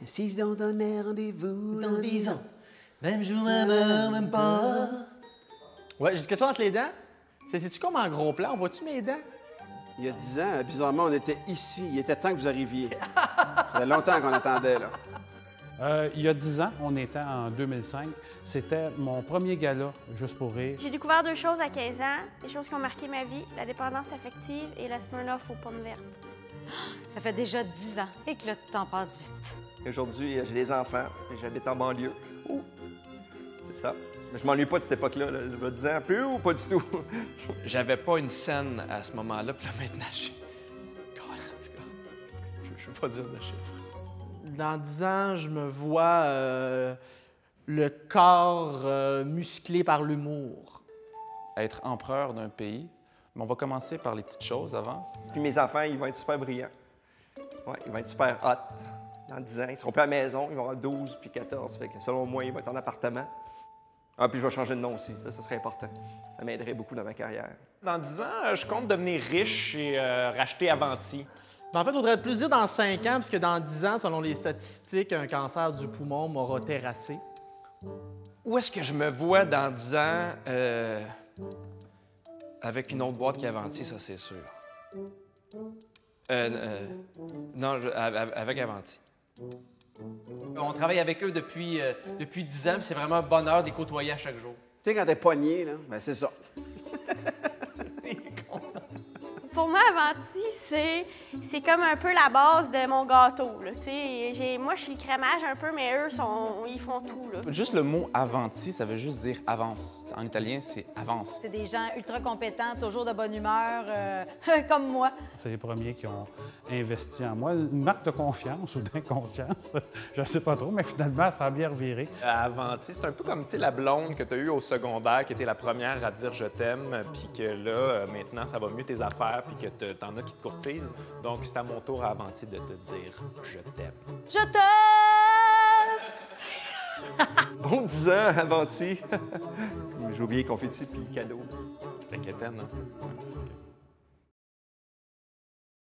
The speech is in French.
Si on donnait rendez-vous Dans 10 ans, même jour, même heure, même pas. Ouais, j'ai quelque chose entre les dents. C'est-tu comme en gros plan? Vois-tu mes dents? Il y a 10 ans, bizarrement, on était ici. Il était temps que vous arriviez. Ça fait longtemps qu'on attendait, là. Il y a 10 ans, on était en 2005. C'était mon premier gala, Juste pour rire. J'ai découvert deux choses à 15 ans, des choses qui ont marqué ma vie, la dépendance affective et la Smirnoff aux pommes vertes. Ça fait déjà 10 ans et que le temps passe vite. Aujourd'hui, j'ai des enfants et j'habite en banlieue. Ouh. C'est ça. Mais je m'ennuie pas de cette époque-là. Là. Je vais 10 ans plus ou pas du tout? J'avais pas une scène à ce moment-là, puis là, maintenant, je suis... En tout cas, je veux pas dire de chiffres. Dans 10 ans, je me vois le corps musclé par l'humour. Être empereur d'un pays, mais on va commencer par les petites choses avant. Puis mes enfants, ils vont être super brillants. Ouais, ils vont être super hot. Dans 10 ans, ils seront plus à la maison, ils vont avoir 12 puis 14. Fait que selon moi, ils vont être en appartement. Ah, puis je vais changer de nom aussi, ça serait important. Ça m'aiderait beaucoup dans ma carrière. Dans 10 ans, je compte devenir riche et racheter Avanti. Mais en fait, il faudrait plus dire dans 5 ans, parce que dans 10 ans, selon les statistiques, un cancer du poumon m'aura terrassé. Où est-ce que je me vois dans 10 ans avec une autre boîte qu'Avanti, ça, c'est sûr. Non, avec Avanti. On travaille avec eux depuis 10 ans, puis c'est vraiment un bonheur de les côtoyer à chaque jour. Tu sais, quand t'es poigné, là, ben c'est ça. Pour moi, Avanti, c'est comme un peu la base de mon gâteau. Là. Moi, je suis le crémage un peu, mais eux, ils font tout. Là. Juste le mot avanti, ça veut juste dire avance. En italien, c'est avance. C'est des gens ultra compétents, toujours de bonne humeur, comme moi. C'est les premiers qui ont investi en moi. Une marque de confiance ou d'inconscience, je ne sais pas trop, mais finalement, ça a bien reviré. Avanti, c'est un peu comme la blonde que tu as eue au secondaire, qui était la première à te dire « je t'aime », puis que là, maintenant, ça va mieux tes affaires, puis que t'en as qui te courtisent. Donc, c'est à mon tour à Avanti de te dire « je t'aime ». Je t'aime! Bon 10 ans, Avanti. J'ai oublié confetti puis cadeau. T'inquiète, hein?